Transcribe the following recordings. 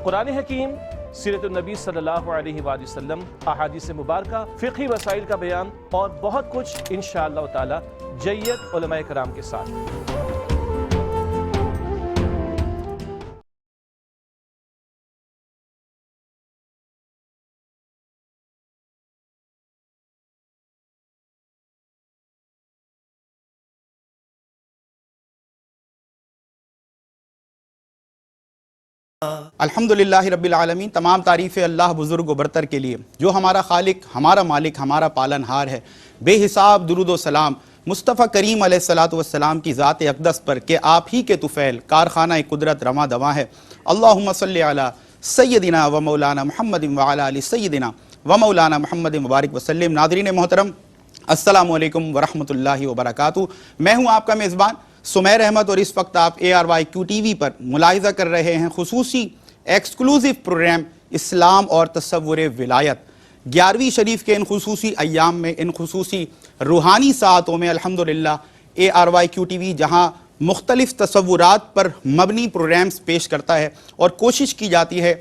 قرآن حکیم، سیرت النبی صلی اللہ علیہ وآلہ وسلم، احادیث مبارکہ، فقہی مسائل کا بیان اور بہت کچھ انشاءاللہ تعالی جید علماء کرام کے ساتھ۔ الحمدللہ رب العالمین، تمام تعریف اللہ بزرگ و برتر کے لیے جو ہمارا خالق، ہمارا مالک، ہمارا پالن ہار ہے۔ بے حساب درود و سلام مصطفیٰ کریم علیہ السلام کی ذات اقدس پر کہ آپ ہی کے طفیل کارخانہ قدرت رواں دواں ہے۔ اللہم صلی علی سیدنا و مولانا محمد وعلی آل سیدنا و مولانا محمد مبارک وسلم۔ ناظرین محترم، السلام علیکم ورحمۃ اللہ وبرکاتہ۔ میں ہوں آپ کا میزبان سمیر احمد، اور اس وقت آپ ARYQ TV پر ملاحظہ کر رہے ہیں خصوصی ایکسکلوزیو پروگرام اسلام اور تصور ولایت۔ 11ویں شریف کے ان خصوصی ایام میں، ان خصوصی روحانی ساعتوں میں الحمدللہ ARYQ TV جہاں مختلف تصورات پر مبنی پروگرامز پیش کرتا ہے اور کوشش کی جاتی ہے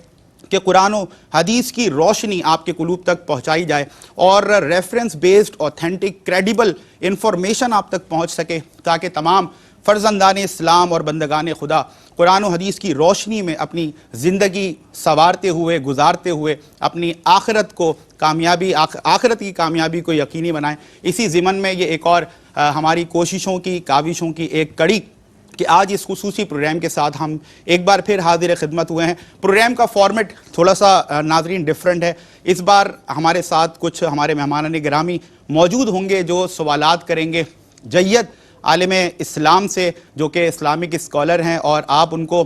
کہ قرآن و حدیث کی روشنی آپ کے قلوب تک پہنچائی جائے اور reference based authentic credible information آپ تک پہنچ سکے، تاکہ تمام فرزندان اسلام اور بندگان خدا قرآن و حدیث کی روشنی میں اپنی زندگی سنوارتے ہوئے، گزارتے ہوئے اپنی آخرت کی کامیابی کو یقینی بنائیں۔ اسی ضمن میں یہ ایک اور ہماری کوششوں کی، کاوشوں کی ایک کڑی کہ آج اس خصوصی پروگرام کے ساتھ ہم ایک بار پھر حاضر خدمت ہوئے ہیں۔ پروگرام کا فارمیٹ تھوڑا سا ناظرین ڈیفرنٹ ہے۔ اس بار ہمارے ساتھ کچھ ہمارے مہمان گرامی موجود ہوں گے جو سوالات کریں گے جید عالم اسلام سے، جو کہ اسلامک اسکالر ہیں، اور آپ ان کو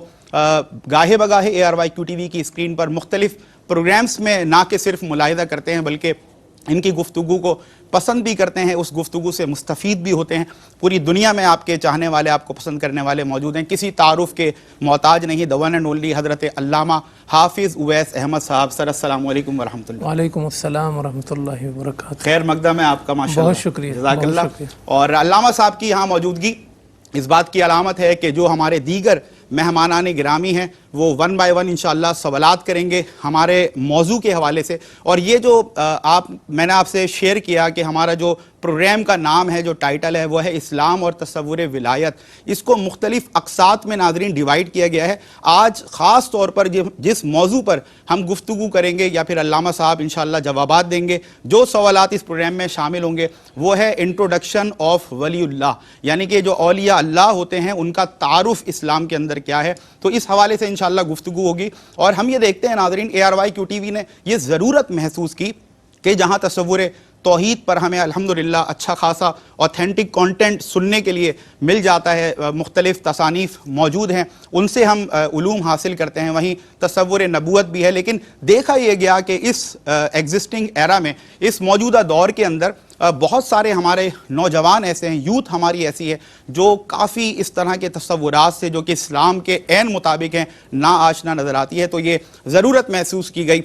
گاہے بگاہے ARYQ TV کی اسکرین پر مختلف پروگرامز میں نہ کہ صرف ملاحظہ کرتے ہیں بلکہ ان کی گفتگو کو پسند بھی کرتے ہیں، اس گفتگو سے مستفید بھی ہوتے ہیں۔ پوری دنیا میں آپ کے چاہنے والے، آپ کو پسند کرنے والے موجود ہیں، کسی تعارف کے محتاج نہیں۔ the one and only حضرت علامہ حافظ اویس احمد صاحب، سر السلام علیکم ورحمۃ اللہ۔ وعلیکم السلام ورحمۃ اللہ وبرکاتہ۔ خیر مقدم ہے آپ کا، ماشاءاللہ، بہت شکریہ، جزاک اللہ۔ بہت شکریہ۔ اور علامہ صاحب کی یہاں موجودگی اس بات کی علامت ہے کہ جو ہمارے دیگر مہمانان گرامی ہیں وہ ون بائی ون انشاءاللہ سوالات کریں گے ہمارے موضوع کے حوالے سے۔ اور یہ جو میں نے آپ سے شیئر کیا کہ ہمارا جو پروگرام کا نام ہے، جو ٹائٹل ہے، وہ ہے اسلام اور تصور ولایت۔ اس کو مختلف اقساط میں ناظرین ڈیوائیڈ کیا گیا ہے۔ آج خاص طور پر جس موضوع پر ہم گفتگو کریں گے یا پھر علامہ صاحب انشاءاللہ جوابات دیں گے، جو سوالات اس پروگرام میں شامل ہوں گے وہ ہے انٹروڈکشن آف ولی اللہ، یعنی کہ جو اولیاء اللہ ہوتے ہیں ان کا تعارف اسلام کے اندر کیا ہے۔ تو اس حوالے سے انشاءاللہ گفتگو ہوگی۔ اور ہم یہ دیکھتے ہیں ناظرین، ARYQ TV نے یہ ضرورت محسوس کی کہ جہاں تصور توحید پر ہمیں الحمدللہ اچھا خاصا اوتھینٹک کانٹینٹ سننے کے لیے مل جاتا ہے، مختلف تصانیف موجود ہیں، ان سے ہم علوم حاصل کرتے ہیں، وہیں تصور نبوت بھی ہے۔ لیکن دیکھا یہ گیا کہ اس ایگزسٹنگ ایرا میں، اس موجودہ دور کے اندر بہت سارے ہمارے نوجوان ایسے ہیں، یوتھ ہماری ایسی ہے جو کافی اس طرح کے تصورات سے جو کہ اسلام کے عین مطابق ہیں نا آشنا نظر آتی ہے۔ تو یہ ضرورت محسوس کی گئی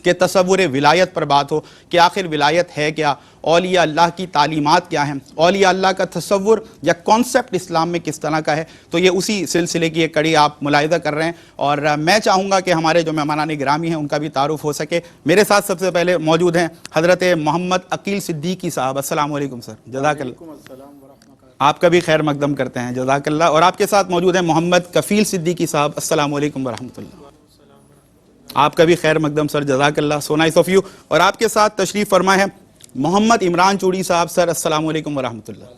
کہ تصور ولایت پر بات ہو کہ آخر ولایت ہے کیا، اولیاء اللہ کی تعلیمات کیا ہیں، اولیاء اللہ کا تصور یا کانسیپٹ اسلام میں کس طرح کا ہے۔ تو یہ اسی سلسلے کی ایک کڑی آپ ملاحظہ کر رہے ہیں، اور میں چاہوں گا کہ ہمارے جو مہمانان گرامی ہیں ان کا بھی تعارف ہو سکے۔ میرے ساتھ سب سے پہلے موجود ہیں حضرت محمد عقیل صدیقی صاحب۔ السلام علیکم سر، جزاک اللہ۔ آپ کا بھی خیر مقدم کرتے ہیں، جزاک اللہ۔ اور آپ کے ساتھ موجود ہیں محمد کفیل صدیقی صاحب۔ السلام علیکم ورحمۃ اللہ۔ آپ کا بھی خیر مقدم سر، جزاک اللہ، سو نائس آف یو۔ اور آپ کے ساتھ تشریف فرما ہے محمد عمران چوڑی صاحب۔ سر السلام علیکم ورحمۃ اللہ۔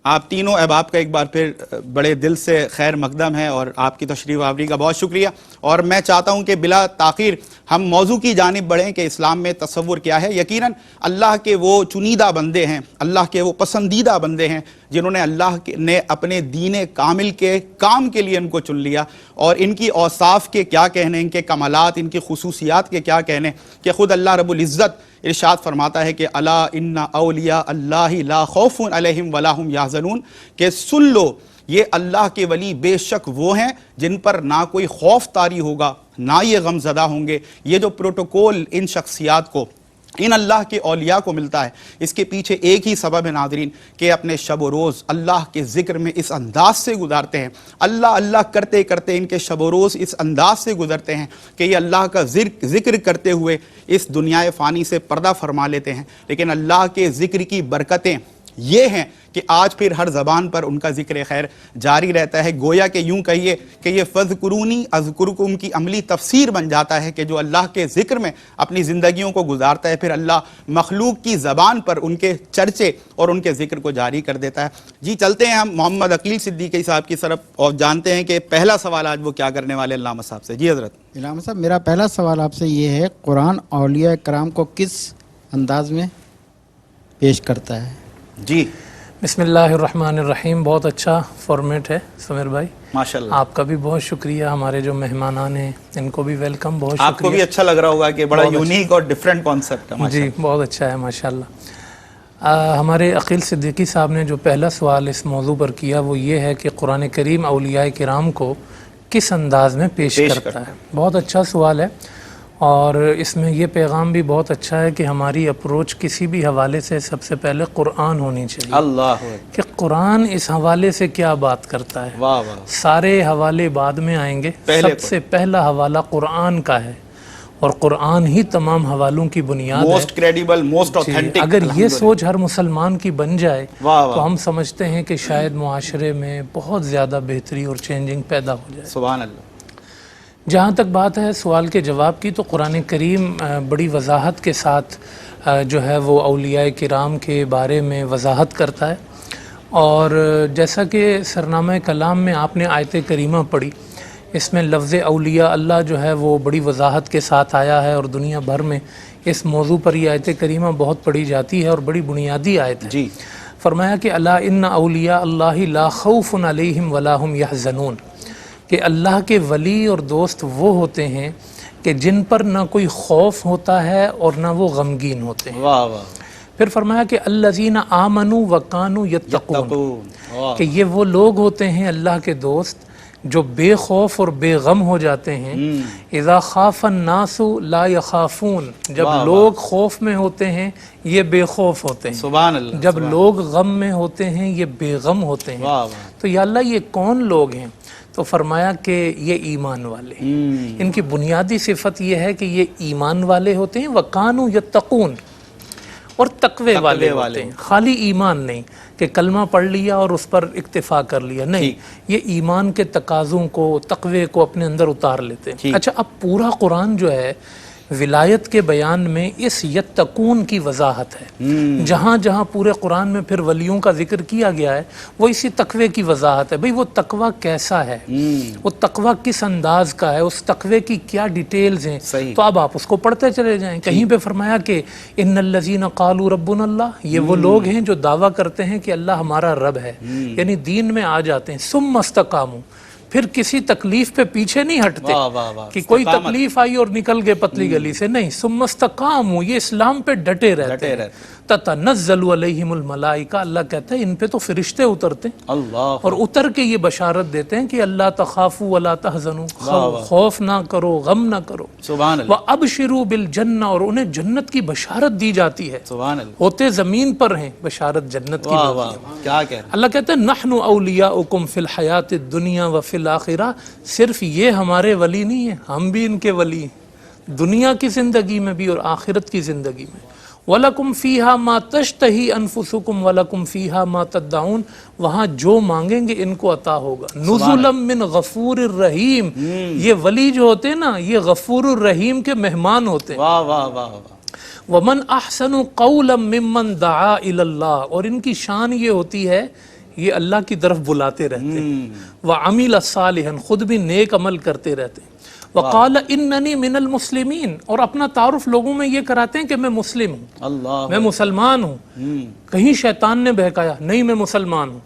آپ تینوں احباب کا ایک بار پھر بڑے دل سے خیر مقدم ہے اور آپ کی تشریف آوری کا بہت شکریہ۔ اور میں چاہتا ہوں کہ بلا تاخیر ہم موضوع کی جانب بڑھیں کہ اسلام میں تصور کیا ہے۔ یقیناً اللہ کے وہ چنیدہ بندے ہیں، اللہ کے وہ پسندیدہ بندے ہیں جنہوں نے اللہ نے اپنے دین کامل کے کام کے لیے ان کو چن لیا، اور ان کی اوصاف کے کیا کہنے، ان کے کمالات، ان کی خصوصیات کے کیا کہنے کہ خود اللہ رب العزت ارشاد فرماتا ہے کہ الا ان اولیاء اللہ لا خوف علیہم ولا هم یحزنون، کہ سن لو یہ اللہ کے ولی بے شک وہ ہیں جن پر نہ کوئی خوف طاری ہوگا، نہ یہ غم زدہ ہوں گے۔ یہ جو پروٹوکول ان شخصیات کو ان اللہ کے اولیاء کو ملتا ہے، اس کے پیچھے ایک ہی سبب ہے ناظرین کہ اپنے شب و روز اللہ کے ذکر میں اس انداز سے گزارتے ہیں، اللہ اللہ کرتے کرتے ان کے شب و روز اس انداز سے گزرتے ہیں کہ یہ اللہ کا ذکر کرتے ہوئے اس دنیا فانی سے پردہ فرما لیتے ہیں۔ لیکن اللہ کے ذکر کی برکتیں یہ ہیں کہ آج پھر ہر زبان پر ان کا ذکر خیر جاری رہتا ہے، گویا کہ یوں کہیے کہ یہ فذکرونی اذکرکم کی عملی تفسیر بن جاتا ہے کہ جو اللہ کے ذکر میں اپنی زندگیوں کو گزارتا ہے، پھر اللہ مخلوق کی زبان پر ان کے چرچے اور ان کے ذکر کو جاری کر دیتا ہے۔ جی چلتے ہیں ہم محمد عقیل صدیقی صاحب کی طرف اور جانتے ہیں کہ پہلا سوال آج وہ کیا کرنے والے علامہ صاحب سے۔ جی حضرت۔ علامہ صاحب، میرا پہلا سوال آپ سے یہ ہے، قرآن اولیاء کرام کو کس انداز میں پیش کرتا ہے؟ جی بسم اللہ الرحمن الرحیم، بہت اچھا فارمیٹ ہے سمیر بھائی، ماشاءاللہ۔ آپ کا بھی بہت شکریہ، ہمارے جو مہمانان ہیں ان کو بھی ویلکم، بہت آپ کو بھی شکریہ۔ اچھا لگ رہا ہوگا کہ بڑا یونیک اور ڈیفرنٹ کانسیپٹ ہے۔ جی بہت اچھا ہے ماشاءاللہ۔ ہمارے عقیل صدیقی صاحب نے جو پہلا سوال اس موضوع پر کیا وہ یہ ہے کہ قرآن کریم اولیاء کرام کو کس انداز میں پیش کرتا ہے۔ بہت اچھا سوال ہے، اور اس میں یہ پیغام بھی بہت اچھا ہے کہ ہماری اپروچ کسی بھی حوالے سے سب سے پہلے قرآن ہونی چاہیے، اللہ کہ قرآن اس حوالے سے کیا بات کرتا ہے۔ واہ واہ، سارے حوالے بعد میں آئیں گے، سب سے پہلا حوالہ قرآن کا ہے، اور قرآن ہی تمام حوالوں کی بنیاد ہے، موسٹ کریڈیبل، موسٹ اوتھینٹک۔ اگر یہ سوچ ہر مسلمان کی بن جائے تو ہم سمجھتے ہیں کہ شاید معاشرے میں بہت زیادہ بہتری اور چینجنگ پیدا ہو جائے۔ سبحان اللہ۔ جہاں تک بات ہے سوال کے جواب کی، تو قرآن کریم بڑی وضاحت کے ساتھ جو ہے وہ اولیاء کرام کے بارے میں وضاحت کرتا ہے، اور جیسا کہ سرنامہ کلام میں آپ نے آیت کریمہ پڑھی، اس میں لفظ اولیاء اللہ جو ہے وہ بڑی وضاحت کے ساتھ آیا ہے، اور دنیا بھر میں اس موضوع پر یہ آیت کریمہ بہت پڑھی جاتی ہے اور بڑی بنیادی آیت ہے۔ جی فرمایا کہ الا ان اولیاء اللہ لا خوف علیہم ولا هم یحزنون، کہ اللہ کے ولی اور دوست وہ ہوتے ہیں کہ جن پر نہ کوئی خوف ہوتا ہے اور نہ وہ غمگین ہوتے ہیں۔ واہ واہ۔ پھر فرمایا کہ الذین آمنوا وکانوا یتقون، کہ یہ وہ لوگ ہوتے ہیں اللہ کے دوست جو بے خوف اور بے غم ہو جاتے ہیں۔ اذا خاف الناس لا یخافون، جب لوگ خوف میں ہوتے ہیں یہ بے خوف ہوتے ہیں، سبحان اللہ۔ جب لوگ غم میں ہوتے ہیں یہ بے غم ہوتے ہیں۔ واہ واہ۔ تو یا اللہ یہ کون لوگ ہیں؟ تو فرمایا کہ یہ ایمان والے ہیں، ان کی بنیادی صفت یہ ہے کہ یہ ایمان والے ہوتے ہیں، وَقَانُوا يَتَّقُونَ، اور تقوی والے ہوتے ہیں۔ خالی ایمان نہیں کہ کلمہ پڑھ لیا اور اس پر اکتفا کر لیا، نہیں، یہ ایمان کے تقاضوں کو، تقوی کو اپنے اندر اتار لیتے ہیں۔ اچھا، اب پورا قرآن جو ہے ولایت کے بیان میں اس یتقون کی وضاحت ہے، جہاں جہاں پورے قرآن میں پھر ولیوں کا ذکر کیا گیا ہے وہ اسی تقوی کی وضاحت ہے۔ بھئی وہ تقوی کیسا ہے، وہ تقوی کس انداز کا ہے، اس تقوی کی کیا ڈیٹیلز ہیں، تو اب آپ اس کو پڑھتے چلے جائیں۔ کہیں پہ فرمایا کہ ان الذین قالوا ربنا اللہ، یہ وہ لوگ ہیں جو دعویٰ کرتے ہیں کہ اللہ ہمارا رب ہے، یعنی دین میں آ جاتے ہیں، ثم استقاموا، پھر کسی تکلیف پہ پیچھے نہیں ہٹتے کہ کوئی تکلیف آئی اور نکل گئے پتلی گلی سے، نہیں، ثم استقاموا، یہ اسلام پہ ڈٹے رہتے ہیں۔ تتنزل علیہم الملائکہ، اللہ کہتا ہے ان پہ تو فرشتے اترتے ہیں، اللہ، اور اتر کے یہ بشارت دیتے ہیں کہ اللہ تخافوا ولا تحزنوا، خوف نہ کرو، غم نہ کرو، سبحان اللہ، وابشروا بالجنہ، اور انہیں جنت کی بشارت دی جاتی ہے، سبحان اللہ، ہوتے زمین پر ہیں بشارت جنت کی واہ ملتی واہ، ہے۔ کیا کہہ رہے اللہ کہتے ہیں نحن اولیاؤکم فی الحیات الدنیا وفی الآخرہ، صرف یہ ہمارے ولی نہیں ہیں، ہم بھی ان کے ولی ہیں، دنیا کی زندگی میں بھی اور آخرت کی زندگی میں۔ وَلَكُمْ فِيهَا مَا تَشْتَهِي أَنفُسُكُمْ وَلَكُمْ فِيهَا مَا تَدَّعُونَ، وہاں جو مانگیں گے ان کو عطا ہوگا۔ نُزُلًا مِّن غَفُورِ الرَّحِيمِ، یہ ولی جو ہوتے ہیں نا یہ غفور الرحیم کے مہمان ہوتے ہیں۔ واہ واہ واہ واہ۔ وَمَنْ أَحْسَنُ قَوْلًا مِّمَّنْ دَعَا إِلَى اللَّهِ، اور ان کی شان یہ ہوتی ہے یہ اللہ کی طرف بلاتے رہتے ہیں، وَعَمِلَ صَالِحًا، خود بھی نیک عمل کرتے رہتے ہیں، وَقَالَ إِنَّنِي مِنَ الْمُسْلِمِينَ، اور اپنا تعارف لوگوں میں یہ کراتے ہیں کہ میں مسلم ہوں، اللہ، میں مسلمان ہوں۔ کہیں شیطان نے بہکایا، نہیں میں مسلمان ہوں،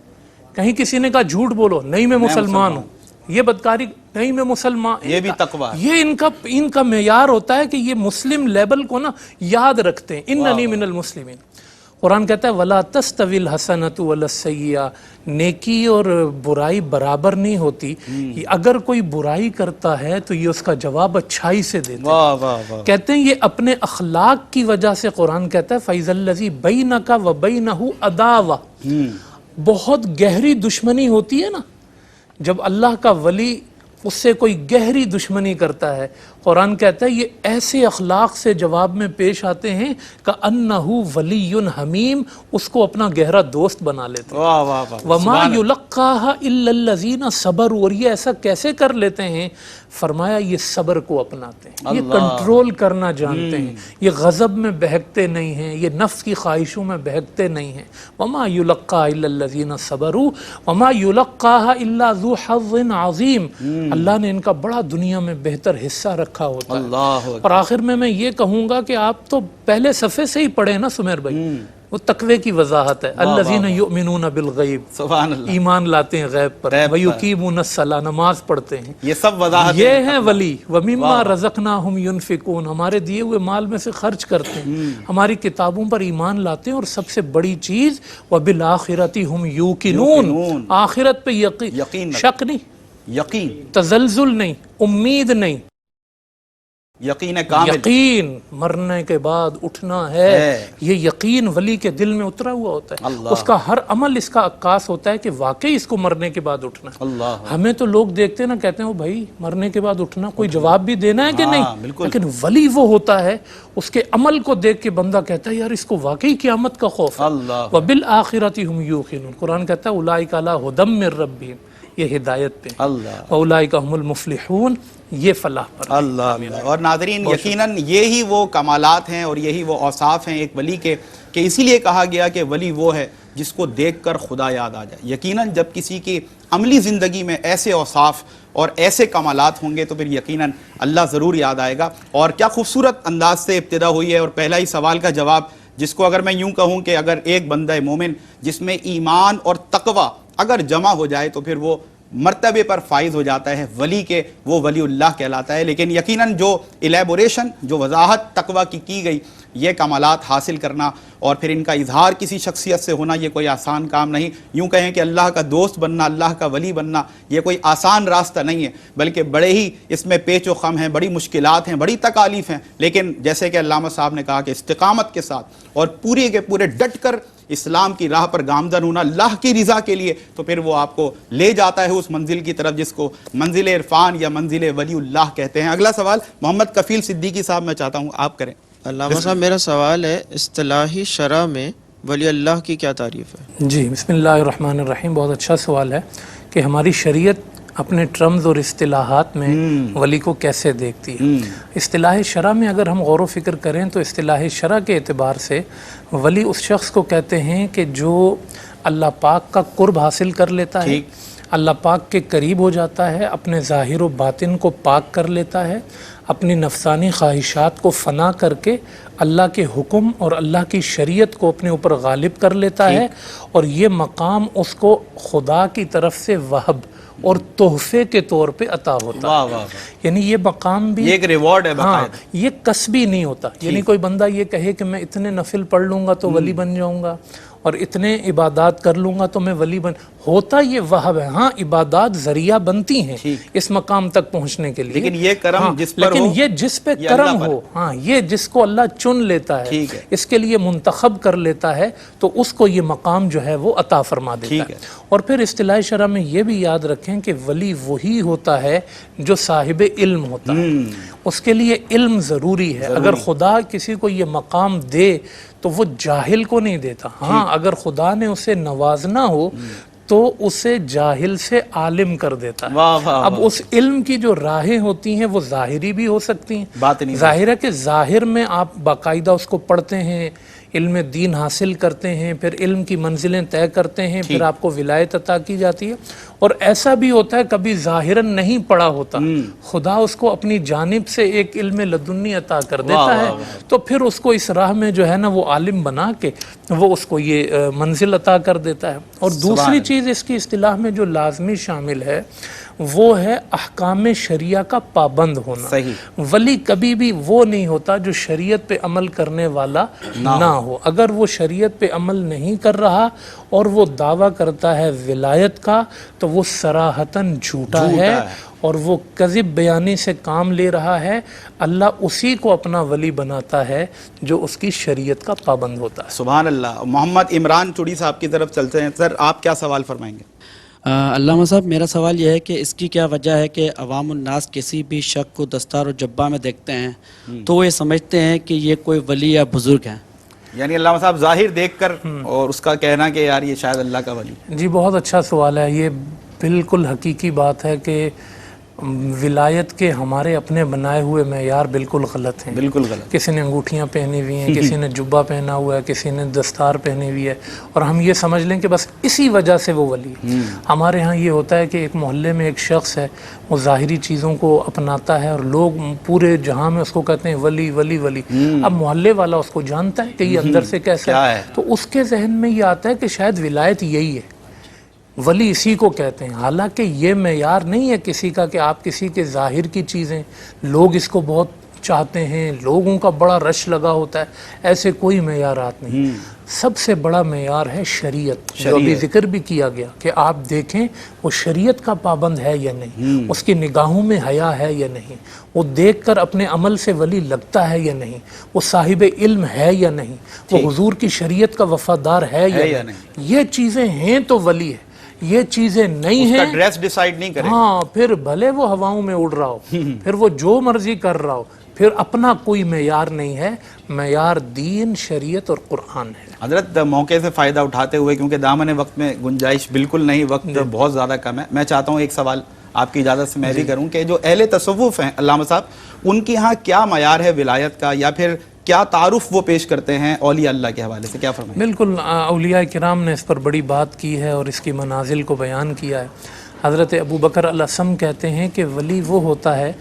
کہیں کسی نے کہا جھوٹ بولو، نہیں میں مسلمان ہوں، یہ بدکاری، نہیں میں مسلمان، یہ بھی تقوی، یہ ان کا معیار ہوتا ہے کہ یہ مسلم لیبل کو نا یاد رکھتے ہیں، اننی من المسلمین۔ قرآن کہتا ہے وَلَا تَسْتَوِي الْحَسَنَةُ وَلَا السَّيِّئَةُ، نیکی اور برائی برابر نہیں ہوتی. اگر کوئی برائی کرتا ہے تو یہ اس کا جواب اچھائی سے دیتا ہے. واہ واہ واہ. کہتے ہیں یہ اپنے اخلاق کی وجہ سے قرآن کہتا ہے فَإِذَا الَّذِي بَيْنَكَ وَبَيْنَهُ عَدَاوَةٌ، بہت گہری دشمنی ہوتی ہے نا، جب اللہ کا ولی اس سے کوئی گہری دشمنی کرتا ہے، قرآن کہتا ہے یہ ایسے اخلاق سے جواب میں پیش آتے ہیں کَأَنَّهُ وَلِيٌّ حمیم، اس کو اپنا گہرا دوست بنا لیتے ہیں. واہ واہ واہ. وَمَا يُلَقَّاهَا إِلَّا الَّذِينَ صَبَرُوا، اور یہ ایسا کیسے کر لیتے ہیں؟ فرمایا یہ صبر کو اپناتے ہیں، یہ کنٹرول کرنا جانتے ہیں، یہ غضب میں بہکتے نہیں ہیں، یہ نفس کی خواہشوں میں بہکتے نہیں ہیں. وَمَا يُلَقَّاهَا إِلَّا الَّذِينَ صَبَرُوا وَمَا يُلَقَّاهَا إِلَّا ذُو حَظٍّ عَظِيمٍ. اللہ نے ان کا بڑا دنیا میں بہتر حصہ رکھا ہوتا ہے. اللہ. اور آخر میں یہ کہوں گا کہ آپ تو پہلے صفحے سے ہی پڑھیں نا سمیر بھائی، وہ تقوی کی وضاحت ہے. الذین یؤمنون بالغیب، سبحان اللہ. ایمان لاتے ہیں غیب پر. ویقیمون الصلاۃ، نماز پڑھتے ہیں. یہ سب وضاحت یہ ہیں ولی. ومما رزقناہم ینفقون، ہمارے دیے ہوئے مال میں سے خرچ کرتے ہیں، ہماری کتابوں پر ایمان لاتے ہیں. اور سب سے بڑی چیز وبالآخرۃ ہم یوقنون، آخرت پہ یقین، شک نہیں، یقین، تزلزل نہیں، امید نہیں، یقین کامل. یقین مرنے کے بعد اٹھنا ہے. یہ یقین ولی کے دل میں اترا ہوا ہوتا ہے. اس کا ہر عمل اس کا عکاس ہوتا ہے کہ واقعی اس کو مرنے کے بعد اٹھنا ہے. اللہ. ہمیں تو لوگ دیکھتے ہیں نا، کہتے ہیں وہ بھائی مرنے کے بعد اٹھنا، کوئی جواب بھی دینا ہے کہ نہیں؟ لیکن ولی وہ ہوتا ہے اس کے عمل کو دیکھ کے بندہ کہتا ہے یار اس کو واقعی قیامت کا خوف ہے. وبالآخرۃ ہم یوقنون، قرآن کہتا ہے اولئک علی ھدی من ربہم، یہ ہدایت پہ. اللہ. اولئک هم المفلحون، یہ فلاح پر. اللہ. اور ناظرین یقیناً یہی وہ کمالات ہیں اور یہی وہ اوصاف ہیں ایک ولی کے، کہ اسی لیے کہا گیا کہ ولی وہ ہے جس کو دیکھ کر خدا یاد آ جائے. یقیناً جب کسی کی عملی زندگی میں ایسے اوصاف اور ایسے کمالات ہوں گے تو پھر یقیناً اللہ ضرور یاد آئے گا. اور کیا خوبصورت انداز سے ابتدا ہوئی ہے. اور پہلا ہی سوال کا جواب، جس کو اگر میں یوں کہوں کہ اگر ایک بندہ مومن جس میں ایمان اور تقوی اگر جمع ہو جائے تو پھر وہ مرتبے پر فائز ہو جاتا ہے ولی کے، وہ ولی اللہ کہلاتا ہے. لیکن یقیناً جو الیبوریشن، جو وضاحت تقوی کی گئی، یہ کمالات حاصل کرنا اور پھر ان کا اظہار کسی شخصیت سے ہونا، یہ کوئی آسان کام نہیں. یوں کہیں کہ اللہ کا دوست بننا، اللہ کا ولی بننا، یہ کوئی آسان راستہ نہیں ہے، بلکہ بڑے ہی اس میں پیچ و خم ہیں، بڑی مشکلات ہیں، بڑی تکالیف ہیں. لیکن جیسے کہ علامہ صاحب نے کہا کہ استقامت کے ساتھ اور پورے کے پورے ڈٹ کر اسلام کی راہ پر گامزن ہونا اللہ کی رضا کے لیے، تو پھر وہ آپ کو لے جاتا ہے اس منزل کی طرف جس کو منزل عرفان یا منزل ولی اللہ کہتے ہیں. اگلا سوال محمد کفیل صدیقی صاحب میں چاہتا ہوں آپ کریں. علامہ صاحب میرا سوال ہے اصطلاحی شرع میں ولی اللہ کی کیا تعریف ہے؟ جی بسم اللہ الرحمن الرحیم. بہت اچھا سوال ہے کہ ہماری شریعت اپنے ٹرمز اور اصطلاحات میں ولی کو کیسے دیکھتی ہے. اصطلاح شرع میں اگر ہم غور و فکر کریں تو اصطلاح شرع کے اعتبار سے ولی اس شخص کو کہتے ہیں کہ جو اللہ پاک کا قرب حاصل کر لیتا ہے، اللہ پاک کے قریب ہو جاتا ہے، اپنے ظاہر و باطن کو پاک کر لیتا ہے، اپنی نفسانی خواہشات کو فنا کر کے اللہ کے حکم اور اللہ کی شریعت کو اپنے اوپر غالب کر لیتا ہے. اور یہ مقام اس کو خدا کی طرف سے وہب اور تحفے کے طور پہ عطا ہوتا ہے. یعنی یہ مقام بھی ایک ریوارڈ ہے. ہاں، یہ کسبی نہیں ہوتا. یعنی کوئی بندہ یہ کہے کہ میں اتنے نفل پڑھ لوں گا تو ولی بن جاؤں گا اور اتنے عبادات کر لوں گا تو میں ولی بن، ہوتا یہ وہب ہے. ہاں عبادات ذریعہ بنتی ہیں اس مقام تک پہنچنے کے لیے، لیکن یہ کرم جس پر لیکن ہو، یہ جس پہ کرم ہو، ہاں یہ جس کو اللہ چن لیتا ہے، اس کے لیے منتخب کر لیتا ہے، تو اس کو یہ مقام جو ہے وہ عطا فرما دیتا ہے. اور پھر اصطلاح شرع میں یہ بھی یاد رکھیں کہ ولی وہی ہوتا ہے جو صاحب علم ہوتا ہے. اس کے لیے علم ضروری ہے. اگر خدا کسی کو یہ مقام دے تو وہ جاہل کو نہیں دیتا. ہاں اگر خدا نے اسے نوازنا ہو تو اسے جاہل سے عالم کر دیتا ہے. اب اس علم کی جو راہیں ہوتی ہیں وہ ظاہری بھی ہو سکتی ہیں. ظاہر ہے کہ ظاہر میں آپ باقاعدہ اس کو پڑھتے ہیں، علم دین حاصل کرتے ہیں، پھر علم کی منزلیں طے کرتے ہیں، پھر آپ کو ولایت عطا کی جاتی ہے. اور ایسا بھی ہوتا ہے کبھی ظاہراً نہیں پڑھا ہوتا، خدا اس کو اپنی جانب سے ایک علم لدنی عطا کر دیتا ہے، تو پھر اس کو اس راہ میں جو ہے نا وہ عالم بنا کے وہ اس کو یہ منزل عطا کر دیتا ہے. اور دوسری چیز اس کی اصطلاح میں جو لازمی شامل ہے وہ ہے احکام شریعہ کا پابند ہونا. صحیح. ولی کبھی بھی وہ نہیں ہوتا جو شریعت پہ عمل کرنے والا نہ ہو. اگر وہ شریعت پہ عمل نہیں کر رہا اور وہ دعویٰ کرتا ہے ولایت کا تو وہ صراحتاً جھوٹا ہے اور وہ کذب بیانی سے کام لے رہا ہے. اللہ اسی کو اپنا ولی بناتا ہے جو اس کی شریعت کا پابند ہوتا ہے. سبحان اللہ. محمد عمران چوڑی صاحب کی طرف چلتے ہیں. سر آپ کیا سوال فرمائیں گے؟ علامہ صاحب میرا سوال یہ ہے کہ اس کی کیا وجہ ہے کہ عوام الناس کسی بھی شخص کو دستار و جبہ میں دیکھتے ہیں تو وہ یہ سمجھتے ہیں کہ یہ کوئی ولی یا بزرگ ہے؟ یعنی علامہ صاحب ظاہر دیکھ کر اور اس کا کہنا کہ یار یہ شاید اللہ کا ولی. جی بہت اچھا سوال ہے. یہ بالکل حقیقی بات ہے کہ ولایت کے ہمارے اپنے بنائے ہوئے معیار بالکل غلط ہیں. بالکل غلط. کسی نے انگوٹھیاں پہنی ہوئی ہیں, کسی نے جبہ پہنا ہوا ہے, کسی نے دستار پہنی ہوئی ہے اور ہم یہ سمجھ لیں کہ بس اسی وجہ سے وہ ولی ہے. ہمارے ہاں یہ ہوتا ہے کہ ایک محلے میں ایک شخص ہے, وہ ظاہری چیزوں کو اپناتا ہے اور لوگ پورے جہاں میں اس کو کہتے ہیں ولی ولی ولی. اب محلے والا اس کو جانتا ہے کہ یہ اندر سے کیسا ہے, تو اس کے ذہن میں یہ آتا ہے کہ شاید ولایت یہی ہے, ولی اسی کو کہتے ہیں. حالانکہ یہ معیار نہیں ہے کسی کا کہ آپ کسی کے ظاہر کی چیزیں, لوگ اس کو بہت چاہتے ہیں, لوگوں کا بڑا رش لگا ہوتا ہے, ایسے کوئی معیارات نہیں. سب سے بڑا معیار ہے شریعت, جو ابھی ذکر بھی کیا گیا کہ آپ دیکھیں وہ شریعت کا پابند ہے یا نہیں, اس کی نگاہوں میں حیا ہے یا نہیں, وہ دیکھ کر اپنے عمل سے ولی لگتا ہے یا نہیں, وہ صاحب علم ہے یا نہیں, وہ حضور کی شریعت کا وفادار ہے یا نہیں. یہ چیزیں ہیں تو ولی ہے. یہ چیزیں نہیں ہیں, ڈریس ڈیسائیڈ نہیں کرے. ہاں, پھر بھلے وہ ہواؤں میں اڑ رہا ہو, پھر وہ جو مرضی کر رہا ہو, پھر اپنا کوئی معیار نہیں ہے. معیار دین, شریعت اور قرآن ہے. حضرت موقع سے فائدہ اٹھاتے ہوئے, کیونکہ دامن وقت میں گنجائش بالکل نہیں, وقت بہت زیادہ کم ہے, میں چاہتا ہوں ایک سوال آپ کی اجازت سے میں بھی کروں کہ جو اہل تصوف ہیں علامہ صاحب, ان کی ہاں کیا معیار ہے ولایت کا, یا پھر کیا تعارف وہ پیش کرتے ہیں اولیاء اللہ کے حوالے سے, کیا فرمائیں؟ بالکل, اولیاء کرام نے اس پر بڑی بات کی ہے اور اس کی منازل کو بیان کیا ہے. حضرت ابو بکر الاسم کہتے ہیں کہ ولی وہ ہوتا ہے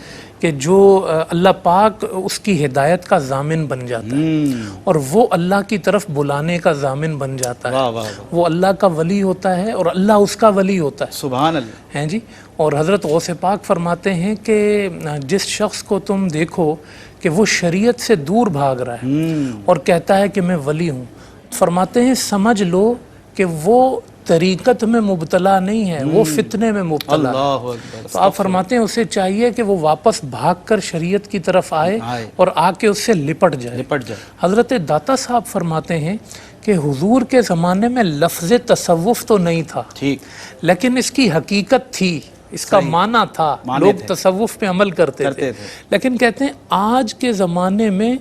کہ جو اللہ پاک اس کی ہدایت کا ضامن بن جاتا ہے اور وہ اللہ کی طرف بلانے کا ضامن بن جاتا ہے. وہ اللہ کا ولی ہوتا ہے اور اللہ اس کا ولی ہوتا ہے. سبحان اللہ. ہیں جی. اور حضرت غوث پاک فرماتے ہیں کہ جس شخص کو تم دیکھو کہ وہ شریعت سے دور بھاگ رہا ہے اور کہتا ہے کہ میں ولی ہوں, فرماتے ہیں سمجھ لو کہ وہ طریقت میں مبتلا نہیں ہے, وہ فتنے میں مبتلا ہے. تو آپ فرماتے ہیں اسے چاہیے کہ وہ واپس بھاگ کر شریعت کی طرف آئے اور آ کے اس سے لپٹ جائے. حضرت داتا صاحب فرماتے ہیں کہ حضور کے زمانے میں لفظ تصوف تو نہیں تھا, لیکن اس کی حقیقت تھی, اس کا معنی تھا, لوگ تصوف پہ عمل کرتے تھے. لیکن کہتے ہیں آج کے زمانے میں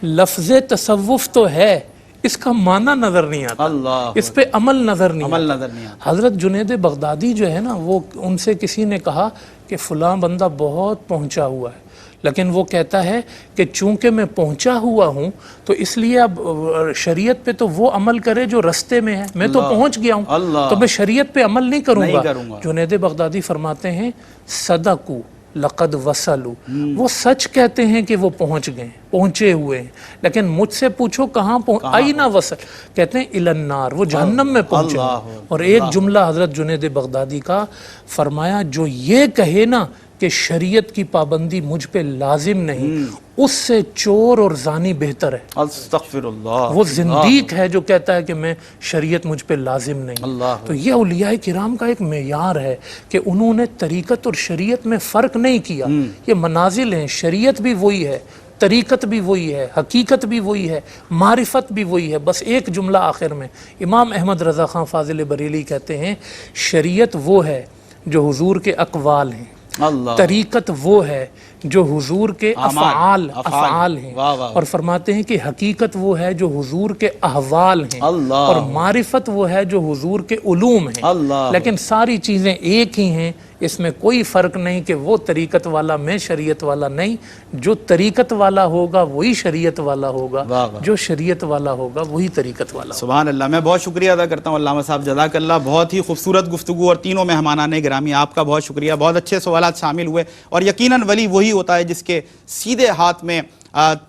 لفظ تصوف تو ہے, اس کا معنی نظر نہیں آتا, اس پہ عمل نظر نہیں آتا. حضرت جنید بغدادی جو ہے نا, وہ ان سے کسی نے کہا کہ فلاں بندہ بہت پہنچا ہوا ہے, لیکن وہ کہتا ہے کہ چونکہ میں پہنچا ہوا ہوں تو اس لیے اب شریعت پہ تو وہ عمل کرے جو رستے میں ہے, میں تو پہنچ گیا ہوں تو میں شریعت پہ عمل نہیں کروں گا. جنید بغدادی فرماتے ہیں صدقو لقد وصلوا, وہ سچ کہتے ہیں کہ وہ پہنچ گئے, پہنچے ہوئے ہیں, لیکن مجھ سے پوچھو کہاں آئینہ وصل, کہتے ہیں الی النار, وہ جہنم میں پہنچے. اور ایک جملہ حضرت جنید بغدادی کا فرمایا, جو یہ کہے نا کہ شریعت کی پابندی مجھ پہ لازم نہیں, اس سے چور اور زانی بہتر ہے. استغفر اللہ. وہ زندیق ہے جو کہتا ہے کہ میں شریعت مجھ پہ لازم نہیں. تو یہ اولیاء کرام کا ایک معیار ہے کہ انہوں نے طریقت اور شریعت میں فرق نہیں کیا. یہ منازل ہیں, شریعت بھی وہی ہے, طریقت بھی وہی ہے, حقیقت بھی وہی ہے, معرفت بھی وہی ہے. بس ایک جملہ آخر میں, امام احمد رضا خان فاضل بریلی کہتے ہیں شریعت وہ ہے جو حضور کے اقوال ہیں, طریقت وہ ہے جو حضور کے افعال ہیں, اور فرماتے ہیں کہ حقیقت وہ ہے جو حضور کے احوال ہیں, اور معرفت وہ ہے جو حضور کے علوم ہیں. لیکن ساری چیزیں ایک ہی ہیں, اس میں کوئی فرق نہیں کہ وہ طریقت والا میں شریعت والا نہیں. جو طریقت والا ہوگا وہی شریعت والا ہوگا, جو شریعت والا ہوگا وہی طریقت والا ہوگا. سبحان اللہ. میں بہت شکریہ ادا کرتا ہوں علامہ صاحب, جزاک اللہ. بہت ہی خوبصورت گفتگو, اور تینوں مہمانان گرامی آپ کا بہت شکریہ. بہت اچھے سوالات شامل ہوئے, اور یقیناً ولی وہی ہوتا ہے جس کے سیدھے ہاتھ میں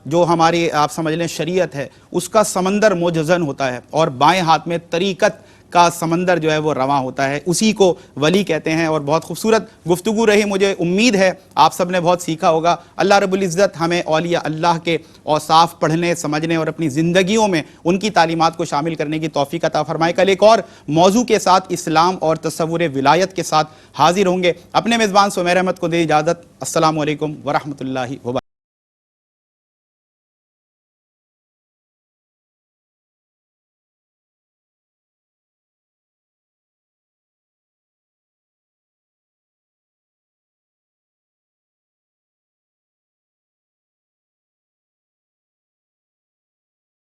جو ہماری آپ سمجھ لیں شریعت ہے, اس کا سمندر موجزن ہوتا ہے, اور بائیں ہاتھ میں طریقت کا سمندر جو ہے وہ رواں ہوتا ہے، اسی کو ولی کہتے ہیں۔ اور بہت خوبصورت گفتگو رہی، مجھے امید ہے آپ سب نے بہت سیکھا ہوگا۔ اللہ رب العزت ہمیں اولیاء اللہ کے اوصاف پڑھنے، سمجھنے اور اپنی زندگیوں میں ان کی تعلیمات کو شامل کرنے کی توفیق عطا فرمائے۔ کل ایک اور موضوع کے ساتھ، اسلام اور تصور ولایت کے ساتھ حاضر ہوں گے۔ اپنے میزبان سمیر احمد کو دے اجازت۔ السلام علیکم ورحمۃ اللہ وبرکاتہ۔